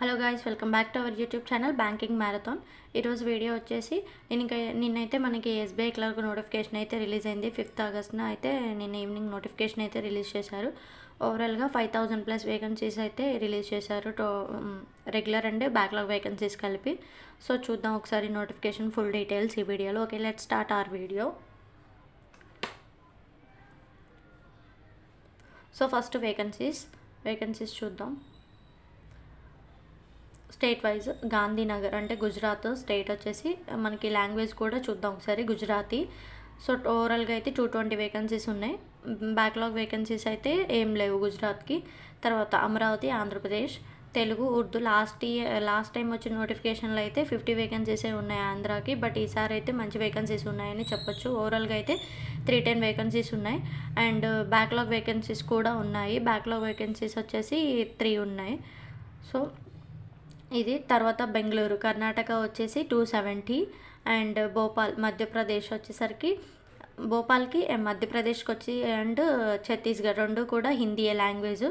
Hello guys, welcome back to our YouTube channel banking marathon. ఈరోజు video వచ్చేసి నిన్నైతే మనకి ఎస్బీఐ క్లర్క్ నోటిఫికేషన్ అయితే రిలీజ్ అయింది. 5th ఆగస్ట్న అయితే నిన్న ఈవినింగ్ నోటిఫికేషన్ అయితే రిలీజ్ చేశారు. ఓవరాల్గా 5,000+ వేకెన్సీస్ అయితే రిలీజ్ చేశారు, రెగ్యులర్ అండ్ బ్యాక్లాగ్ వేకెన్సీస్ కలిపి. సో చూద్దాం ఒకసారి నోటిఫికేషన్ ఫుల్ డీటెయిల్స్ ఈ వీడియోలో. Okay, let's start our video. So first vacancies చూద్దాం. స్టేట్ వైజ్ గాంధీనగర్ అంటే గుజరాత్ స్టేట్ వచ్చేసి మనకి లాంగ్వేజ్ కూడా చూద్దాం ఒకసారి, గుజరాతీ. సో ఓవరాల్గా అయితే 220 వేకెన్సీస్ ఉన్నాయి. బ్యాక్లాగ్ వేకెన్సీస్ అయితే ఏం లేవు గుజరాత్కి. తర్వాత అమరావతి ఆంధ్రప్రదేశ్, తెలుగు ఉర్దూ లాస్ట్ టైం వచ్చిన నోటిఫికేషన్లో అయితే 50 వేకెన్సీసే ఉన్నాయి ఆంధ్రాకి. బట్ ఈసారి అయితే మంచి వేకెన్సీస్ ఉన్నాయని చెప్పొచ్చు. ఓవరాల్గా అయితే 310 వేకెన్సీస్ ఉన్నాయి. అండ్ బ్యాక్లాగ్ వేకెన్సీస్ కూడా ఉన్నాయి. బ్యాక్లాగ్ వేకెన్సీస్ వచ్చేసి 3 ఉన్నాయి. సో ఇది తర్వాత బెంగళూరు కర్ణాటక వచ్చేసి 270. అండ్ భోపాల్ మధ్యప్రదేశ్ వచ్చేసరికి భోపాల్కి మధ్యప్రదేశ్కి వచ్చి అండ్ ఛత్తీస్గఢ్ రెండు కూడా హిందీయే లాంగ్వేజ్.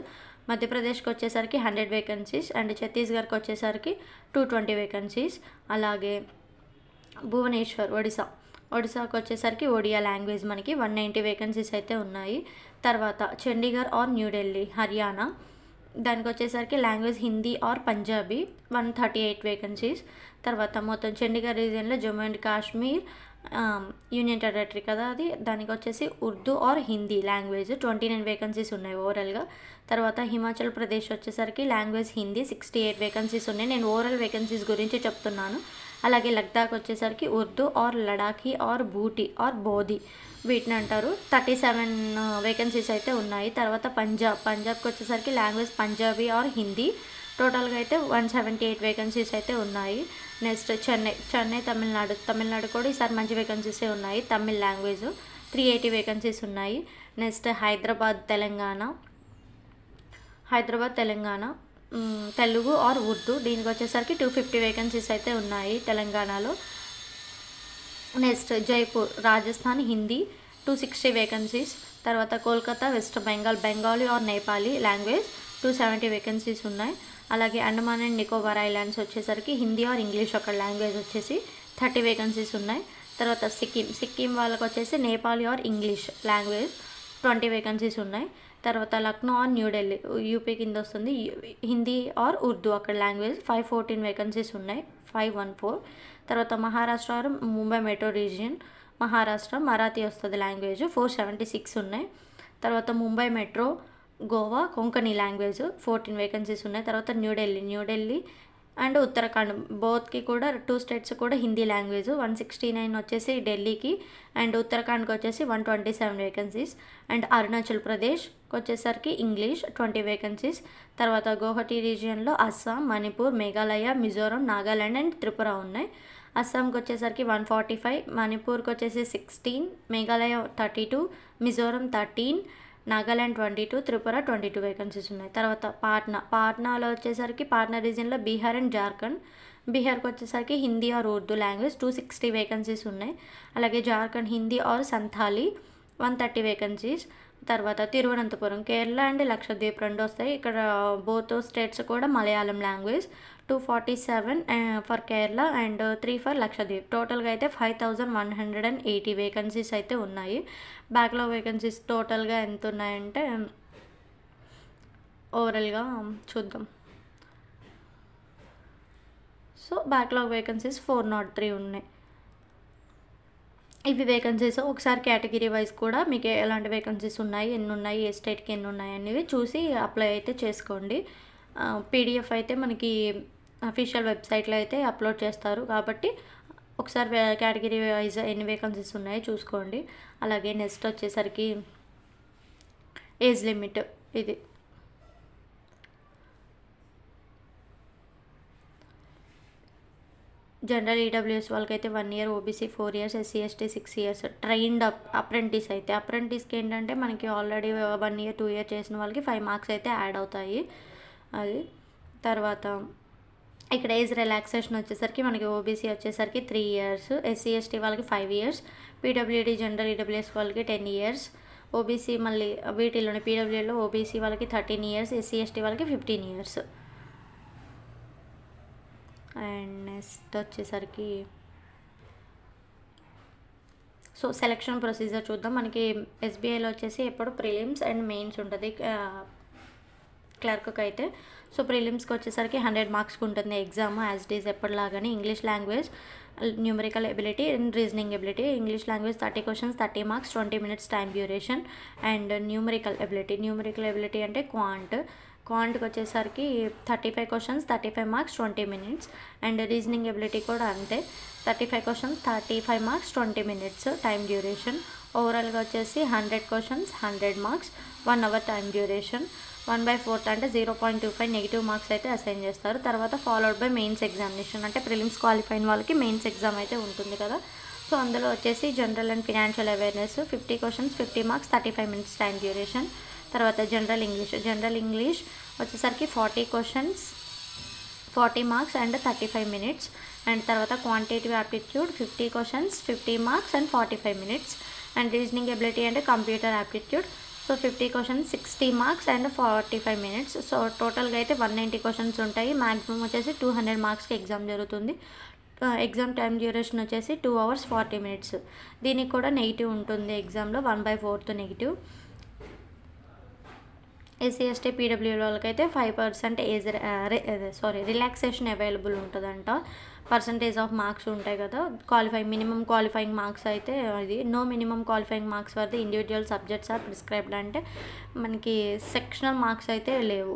మధ్యప్రదేశ్కి వచ్చేసరికి 100 వేకెన్సీస్ అండ్ ఛత్తీస్గఢ్కి వచ్చేసరికి 220 వేకెన్సీస్. అలాగే భువనేశ్వర్ ఒడిశాకి వచ్చేసరికి ఒడియా లాంగ్వేజ్ మనకి 190 వేకెన్సీస్ అయితే ఉన్నాయి. తర్వాత చండీగఢ్ ఆర్ న్యూఢిల్లీ హర్యానా, దానికి వచ్చేసరికి language Hindi or Punjabi 138 vacancies. తర్వాత మొత్తం చండీగఢ్ రీజియన్లో Jammu and Kashmir union territory కదా అది, దానికి వచ్చేసి Urdu or Hindi language 29 vacancies ఉన్నాయి ఓవరాల్గా. తర్వాత హిమాచల్ ప్రదేశ్ వచ్చేసరికి లాంగ్వేజ్ హిందీ 68 వేకెన్సీస్ ఉన్నాయి. నేను ఓవరాల్ వేకెన్సీస్ గురించి చెప్తున్నాను. అలాగే లద్దాఖ్ వచ్చేసరికి Urdu or Ladakhi or Bhoti or Bodhi వీటిని అంటారు, 37 వేకెన్సీస్ అయితే ఉన్నాయి. తర్వాత పంజాబ్కి వచ్చేసరికి లాంగ్వేజ్ పంజాబీ ఆర్ హిందీ, టోటల్గా అయితే 178 వేకెన్సీస్ అయితే ఉన్నాయి. నెక్స్ట్ చెన్నై తమిళనాడు కూడా ఈసారి మంచి వేకెన్సీసే ఉన్నాయి. తమిళ్ లాంగ్వేజ్ 380 వేకెన్సీస్ ఉన్నాయి. నెక్స్ట్ హైదరాబాద్ తెలంగాణ తెలుగు ఆర్ ఉర్దూ, దీనికి వచ్చేసరికి 250 వేకెన్సీస్ అయితే ఉన్నాయి తెలంగాణలో. Next Jaipur Rajasthan Hindi 260 vacancies. తర్వాత Kolkata west Bengali or Nepali language 270 vacancies ఉన్నాయి. అలాగే అండమాన్ అండ్ నికోబార్ ఐలాండ్స్ వచ్చేసరికి హిందీ ఆర్ ఇంగ్లీష్ ఒక లాంగ్వేజ్ వచ్చేసి 30 వేకెన్సీస్ ఉన్నాయి. తర్వాత సిక్కిం వాళ్ళకి వచ్చేసి Nepali or English language 20 vacancies ఉన్నాయి. తర్వాత లక్నో ఆర్ న్యూఢిల్లీ యూపీ కింద వస్తుంది, హిందీ ఆర్ ఉర్దూ అక్కడ లాంగ్వేజ్ 514 వేకెన్సీస్ ఉన్నాయి, 514. తర్వాత Maharashtra or Mumbai metro region Maharashtra Marathi వస్తుంది లాంగ్వేజ్ 476 ఉన్నాయి. తర్వాత Mumbai metro Goa Konkani language 14 vacancies ఉన్నాయి. తర్వాత న్యూఢిల్లీ అండ్ ఉత్తరాఖండ్ బోత్కి కూడా 2 స్టేట్స్ కూడా హిందీ లాంగ్వేజ్ 169 వచ్చేసి ఢిల్లీకి అండ్ ఉత్తరాఖండ్కి వచ్చేసి 127 వేకెన్సీస్. అండ్ అరుణాచల్ ప్రదేశ్కి వచ్చేసరికి ఇంగ్లీష్ 20 వేకెన్సీస్. తర్వాత గౌహటి రీజియన్లో అస్సాం, మణిపూర్, మేఘాలయ, మిజోరం, నాగాలాండ్ అండ్ త్రిపుర ఉన్నాయి. అస్సాంకి వచ్చేసరికి 145, మణిపూర్కి వచ్చేసి 16, మేఘాలయ 32, మిజోరం 13, నాగాలాండ్ 22, త్రిపుర 22 వేకెన్సీస్ ఉన్నాయి. తర్వాత పాట్నాలో వచ్చేసరికి పాట్నా రీజియన్లో బీహార్ అండ్ జార్ఖండ్, బీహార్కి వచ్చేసరికి Hindi or Urdu language 260 vacancies ఉన్నాయి. అలాగే జార్ఖండ్ హిందీ ఆర్ సంథాలీ 130 వేకెన్సీస్. తర్వాత తిరువనంతపురం కేరళ అండ్ లక్షద్వీప్ రెండు వస్తాయి. ఇక్కడ బోత్ స్టేట్స్ కూడా Malayalam language 247 for Kerala and 3 for Lakshadweep. టోటల్గా అయితే 5,180 వేకెన్సీస్ అయితే ఉన్నాయి. బ్యాక్లాగ్ వేకెన్సీస్ టోటల్గా ఎంత ఉన్నాయంటే ఓవరాల్గా చూద్దాం. సో బ్యాక్లాగ్ వేకెన్సీస్ 403 ఉన్నాయి. ఇవి వేకెన్సీస్ ఒకసారి కేటగిరీ వైజ్ కూడా మీకు ఎలాంటి వేకెన్సీస్ ఉన్నాయి, ఎన్ని ఉన్నాయి, ఏ స్టేట్కి ఎన్ని ఉన్నాయి అనేవి చూసి అప్లై అయితే చేసుకోండి. పీడిఎఫ్ అయితే మనకి అఫీషియల్ వెబ్సైట్లో అయితే అప్లోడ్ చేస్తారు కాబట్టి ఒకసారి కేటగిరీ వైజ్ ఎన్ని వేకెన్సీస్ ఉన్నాయో చూసుకోండి. అలాగే నెక్స్ట్ వచ్చేసరికి ఏజ్ లిమిట్ ఇది జనరల్ ఈడబ్ల్యూఎస్ వాళ్ళకైతే 1 year, OBC 4 years, SC ST 6 years. Trained apprentice అయితే అప్రెంటిస్కి ఏంటంటే మనకి ఆల్రెడీ 1 year 2 year చేసిన వాళ్ళకి 5 మార్క్స్ అయితే యాడ్ అవుతాయి అది. తర్వాత ఇక్కడ ఏజ్ రిలాక్సేషన్ వచ్చేసరికి మనకి ఓబీసీ వచ్చేసరికి 3 years, ఎస్సీ ఎస్టీ వాళ్ళకి 5 years, పీడబ్ల్యూడీ జనరల్ ఈడబ్ల్యూఎస్ వాళ్ళకి 10 years, ఓబీసీ మళ్ళీ వీటిలోనే పీడబ్ల్యూలో ఓబీసీ వాళ్ళకి 13 years, ఎస్సీ ఎస్టీ వాళ్ళకి 15 years. అండ్ నెక్స్ట్ వచ్చేసరికి సో సెలక్షన్ ప్రొసీజర్ చూద్దాం. మనకి ఎస్బీఐలో వచ్చేసి ఎప్పుడు ప్రిలిమ్స్ అండ్ మెయిన్స్ ఉంటుంది క్లర్క్కి అయితే. సో ప్రిలిమ్స్కి వచ్చేసరికి 100 మార్క్స్కి ఉంటుంది ఎగ్జామ్ యాజ్ ఇట్ ఈజ్ ఎప్పటిలాగానే. English language, numerical ability and reasoning ability. English language 30 questions, 30 marks, 20 minutes time duration. And numerical ability అంటే క్వాంట్కి వచ్చేసరికి 35 questions, 35 marks, 20 minutes. And reasoning ability కూడా అంతే, 35 questions, 35 marks, 20 minutes time duration. ఓవరాల్గా వచ్చేసి 100 questions, 100 marks, 1 hour time duration. 1/4 అంటే 0.25 negative marks అయితే assign చేస్తారు. తర్వాత ఫాలోడ్ బై మెయిన్స్ ఎగ్జామినేషన్, అంటే ప్రిలిమ్స్ క్వాలిఫై అయిన వాళ్ళకి మెయిన్స్ ఎగ్జామ్ అయితే ఉంటుంది కదా. సో అందులో వచ్చేసి general and financial awareness 50 questions, 50 marks, 35 minutes time duration. తర్వాత జనరల్ ఇంగ్లీష్ వచ్చేసరికి 40 questions, 40 marks and 35 minutes. And తర్వాత quantitative aptitude 50 questions, 50 marks and 45 minutes. And reasoning ability అంటే computer aptitude, so 50 questions, 60 marks and 45 minutes. So టోటల్గా అయితే 190 questions ఉంటాయి. Maximum వచ్చేసి 200 మార్క్స్కి exam జరుగుతుంది. ఎగ్జామ్ టైం డ్యూరేషన్ వచ్చేసి 2 hours 40 minutes. దీనికి కూడా నెగిటివ్ ఉంటుంది ఎగ్జామ్లో, 1/4 నెగిటివ్. ఎస్సీ ఎస్టీ పీడబ్ల్యూ వాళ్ళకైతే 5% రిలాక్సేషన్ అవైలబుల్ ఉంటుందంట. పర్సంటేజ్ ఆఫ్ మార్క్స్ ఉంటాయి కదా, మినిమం క్వాలిఫైయింగ్ మార్క్స్ అయితే అది no minimum qualifying marks for the individual subjects are prescribed. అంటే మనకి సెక్షనల్ మార్క్స్ అయితే లేవు,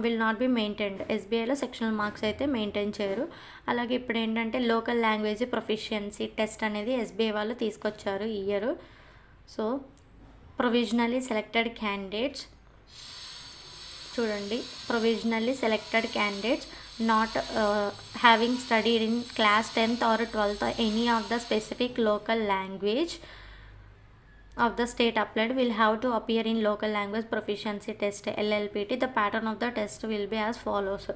విల్ నాట్ బి మెయింటైన్డ్. ఎస్బీఐలో సెక్షనల్ మార్క్స్ అయితే మెయింటైన్ చేయరు. అలాగే ఇప్పుడు ఏంటంటే లోకల్ లాంగ్వేజ్ ప్రొఫిషియన్సీ టెస్ట్ అనేది ఎస్బీఐ వాళ్ళు తీసుకొచ్చారు ఈ year. So provisionally selected candidates చూడండి, provisionally selected candidates not having studied in class 10th or 12th any of the specific local language of the state applied will have to appear in local language proficiency test LLPT. The pattern of the test will be as follows.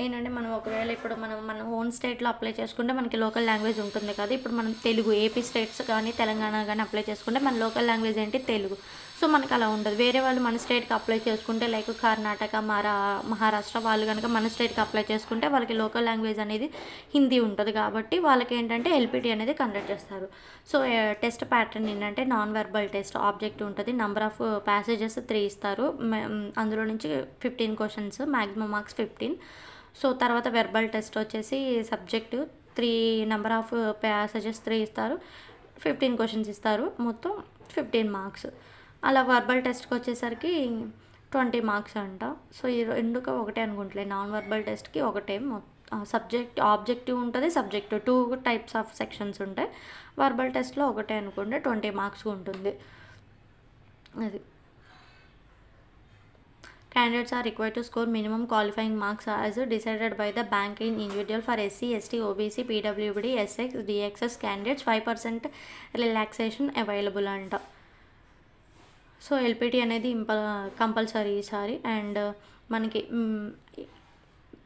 ఏంటంటే మనం ఒకవేళ ఇప్పుడు మన own స్టేట్లో apply చేసుకుంటే మనకి local language ఉంటుంది కదా. ఇప్పుడు మనం తెలుగు ఏపీ స్టేట్స్ కానీ తెలంగాణ కానీ అప్లై చేసుకుంటే మన లోకల్ లాంగ్వేజ్ ఏంటి తెలుగు. సో మనకు అలా ఉండదు. వేరే వాళ్ళు మన స్టేట్కి అప్లై చేసుకుంటే లైక్ కర్ణాటక, మహారాష్ట్ర వాళ్ళు కనుక మన స్టేట్కి అప్లై చేసుకుంటే వాళ్ళకి లోకల్ లాంగ్వేజ్ అనేది హిందీ ఉంటుంది. కాబట్టి వాళ్ళకి ఏంటంటే ఎల్పిటి అనేది కండక్ట్ చేస్తారు. సో టెస్ట్ ప్యాటర్న్ ఏంటంటే నాన్ వెర్బల్ టెస్ట్, ఆబ్జెక్టివ్ ఉంటుంది, నెంబర్ ఆఫ్ ప్యాసేజెస్ 3 ఇస్తారు, అందులో నుంచి 15 క్వశ్చన్స్, మ్యాక్సిమం మార్క్స్ 15. సో తర్వాత వెర్బల్ టెస్ట్ వచ్చేసి సబ్జెక్టు 3 నెంబర్ ఆఫ్ ప్యాసేజెస్ 3 ఇస్తారు, 15 క్వశ్చన్స్ ఇస్తారు, మొత్తం 15 మార్క్స్. అలా వర్బల్ టెస్ట్కి వచ్చేసరికి 20 మార్క్స్ అంట. సో ఈ ఎందుకు ఒకటే అనుకుంటలే, నాన్ వర్బల్ టెస్ట్కి ఒకటే. సబ్జెక్ట్ ఆబ్జెక్టివ్ ఉంటుంది, సబ్జెక్టివ్ 2 types ఆఫ్ సెక్షన్స్ ఉంటాయి. వర్బల్ టెస్ట్లో ఒకటే అనుకుంటే 20 మార్క్స్ ఉంటుంది. అది candidates are required to score minimum qualifying marks as decided by the bank in individual. For SC, ST, OBC, PWD, SX, DXS candidates 5% relaxation available అంట. So LPT అనేది compulsory ఈసారి. And మనకి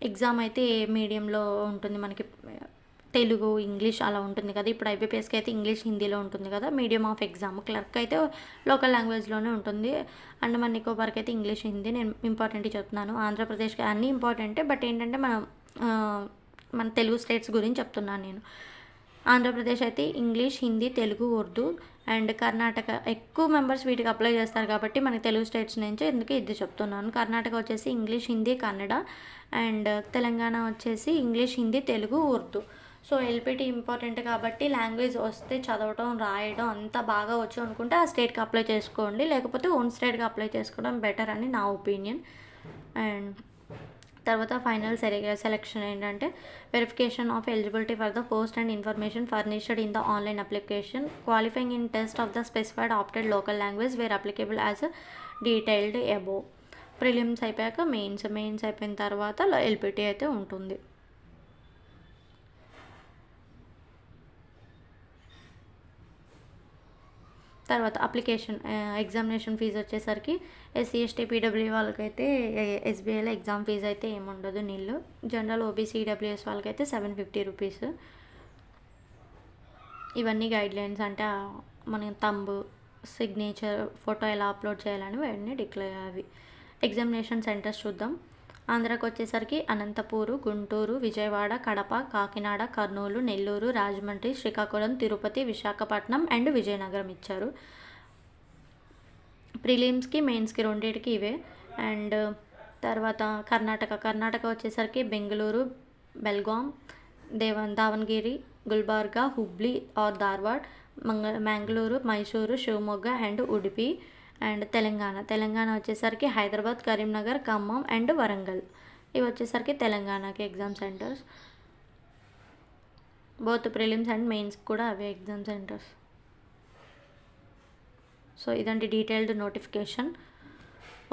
exam అయితే ఏ మీడియంలో ఉంటుంది, మనకి తెలుగు, ఇంగ్లీష్ అలా ఉంటుంది కదా. ఇప్పుడు ఐబీపీఎస్కి అయితే ఇంగ్లీష్, హిందీలో ఉంటుంది కదా మీడియం ఆఫ్ ఎగ్జామ్. క్లర్క్ అయితే లోకల్ లాంగ్వేజ్లోనే ఉంటుంది. అండ్ మన నికోబార్కి అయితే ఇంగ్లీష్, హిందీ. నేను ఇంపార్టెంట్ చెప్తున్నాను. ఆంధ్రప్రదేశ్కి అన్నీ ఇంపార్టెంటే, బట్ ఏంటంటే మన తెలుగు స్టేట్స్ గురించి చెప్తున్నాను నేను. ఆంధ్రప్రదేశ్ అయితే ఇంగ్లీష్, హిందీ, తెలుగు, ఉర్దూ. అండ్ కర్ణాటక ఎక్కువ మెంబర్స్ వీటికి అప్లై చేస్తారు కాబట్టి మనకి తెలుగు స్టేట్స్ నుంచి ఎందుకు ఇది చెప్తున్నాను. కర్ణాటక వచ్చేసి ఇంగ్లీష్, హిందీ, కన్నడ. అండ్ తెలంగాణ వచ్చేసి English, Hindi, Telugu, Urdu. So LPT important కాబట్టి లాంగ్వేజ్ వస్తే చదవడం, రాయడం అంతా బాగా వచ్చు అనుకుంటే ఆ స్టేట్కి అప్లై చేసుకోండి, లేకపోతే ఓన్ స్టేట్కి అప్లై చేసుకోవడం బెటర్ అని నా ఒపీనియన్. అండ్ తర్వాత ఫైనల్ సెలెక్షన్ ఏంటంటే verification of eligibility for the post and information furnished in the online application qualifying in test of the specified opted local language where applicable as detailed above. Prelims అయిపోయాక mains అయిపోయిన తర్వాత LPT అయితే ఉంటుంది. తర్వాత application examination fee వచ్చేసరికి SC ST PW వాళ్ళకైతే ఎస్బీఐలో exam fee అయితే ఏముండదు, నీళ్ళు. జనరల్ ఓబీసీ ఈడబ్ల్యూఎస్ వాళ్ళకైతే 750 రూపీస్. ఇవన్నీ గైడ్లైన్స్, అంటే మన తంబు, సిగ్నేచర్, ఫోటో ఎలా అప్లోడ్ చేయాలని అవన్నీ డిక్లేర్ అవి. ఎగ్జామినేషన్ సెంటర్స్ చూద్దాం. ఆంధ్రాకి వచ్చేసరికి అనంతపూరు, గుంటూరు, విజయవాడ, కడప, కాకినాడ, కర్నూలు, నెల్లూరు, రాజమండ్రి, శ్రీకాకుళం, తిరుపతి, విశాఖపట్నం అండ్ విజయనగరం ఇచ్చారు. ప్రిలిమ్స్కి మెయిన్స్కి రెండింటికి ఇవే. అండ్ తర్వాత కర్ణాటక వచ్చేసరికి Bengaluru, Belgaum, Davanagere, Gulbarga, Hubli or Dharwad, Mangalore, Mysuru, Shivamogga and Udupi. And Telangana వచ్చేసరికి హైదరాబాద్, కరీంనగర్, ఖమ్మం అండ్ వరంగల్. ఇవి వచ్చేసరికి తెలంగాణకి exam centres. Both prelims and mains కూడా అవే ఎగ్జామ్ సెంటర్స్. సో ఇదండి డీటెయిల్డ్ నోటిఫికేషన్.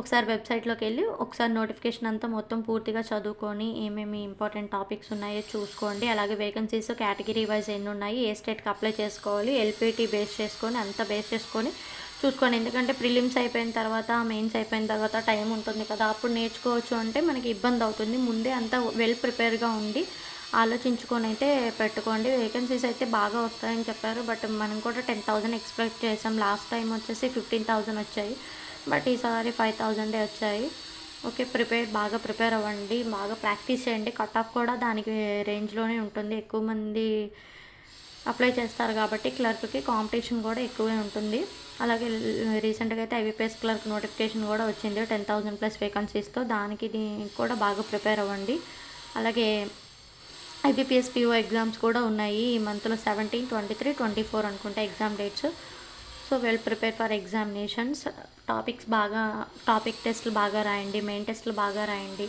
ఒకసారి వెబ్సైట్లోకి వెళ్ళి ఒకసారి నోటిఫికేషన్ అంతా మొత్తం పూర్తిగా చదువుకొని ఏమేమి ఇంపార్టెంట్ టాపిక్స్ ఉన్నాయో చూసుకోండి. అలాగే వేకెన్సీస్ కేటగిరీ వైజ్ ఎన్ని ఉన్నాయి, ఏ స్టేట్కి అప్లై చేసుకోవాలి, ఎల్పిటి బేస్ చేసుకొని అంతా బేస్ చేసుకొని చూసుకోండి. ఎందుకంటే ప్రిలిమ్స్ అయిపోయిన తర్వాత మెయిన్స్ అయిపోయిన తర్వాత టైం ఉంటుంది కదా, అప్పుడు నేర్చుకోవచ్చు అంటే మనకి ఇబ్బంది అవుతుంది. ముందే అంతా వెల్ ప్రిపేర్గా ఉండి ఆలోచించుకొని అయితే పెట్టుకోండి. వేకెన్సీస్ అయితే బాగా వస్తాయని చెప్పారు, బట్ మనం కూడా 10,000 ఎక్స్పెక్ట్ చేసాం. లాస్ట్ టైం వచ్చేసి 15,000 వచ్చాయి, బట్ ఈసారి 5,000 వచ్చాయి. ఓకే, బాగా ప్రిపేర్ అవ్వండి, బాగా ప్రాక్టీస్ చేయండి. కట్ ఆఫ్ కూడా దానికి రేంజ్లోనే ఉంటుంది. ఎక్కువ మంది అప్లై చేస్తారు కాబట్టి క్లర్క్కి కాంపిటీషన్ కూడా ఎక్కువే ఉంటుంది. అలాగే రీసెంట్గా అయితే ఐబీపీఎస్ క్లర్క్ నోటిఫికేషన్ కూడా వచ్చింది 10,000+ వేకెన్సీస్తో. దానికి కూడా బాగా ప్రిపేర్ అవ్వండి. అలాగే ఐబీపీఎస్ పిఓ ఎగ్జామ్స్ కూడా ఉన్నాయి ఈ మంత్లో 17, 23, 24 అనుకుంటే exam dates. So well prepare for examinations. Topic టెస్ట్లు బాగా రాయండి, మెయిన్ టెస్ట్లు బాగా రాయండి.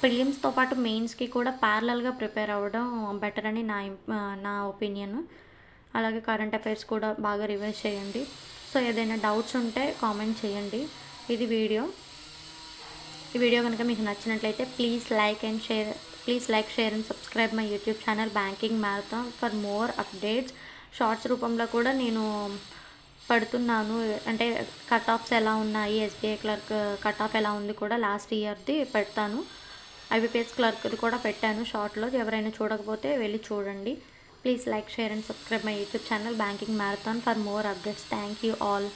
ప్రిలిమ్స్తో పాటు మెయిన్స్కి కూడా ప్యారలల్గా ప్రిపేర్ అవ్వడం బెటర్ అని నా ఒపీనియన్. అలాగే కరెంట్ అఫైర్స్ కూడా బాగా రివైజ్ చేయండి. సో ఏదైనా డౌట్స్ ఉంటే కామెంట్ చేయండి. ఈ వీడియో కనుక మీకు నచ్చినట్లయితే please like, share and subscribe my YouTube channel banking marathon for more updates. Shorts రూపంలో కూడా నేను పెడుతున్నాను. అంటే కట్ ఆఫ్స్ ఎలా ఉన్నాయి, ఎస్బీఐ క్లర్క్ కట్ ఆఫ్ ఎలా ఉంది కూడా లాస్ట్ ఇయర్ది పెడతాను. ఐబీపీఎస్ క్లర్క్ది కూడా పెట్టాను షార్ట్లో. ఎవరైనా చూడకపోతే వెళ్ళి చూడండి. Please like, share and subscribe my YouTube channel banking marathon for more updates. Thank you all.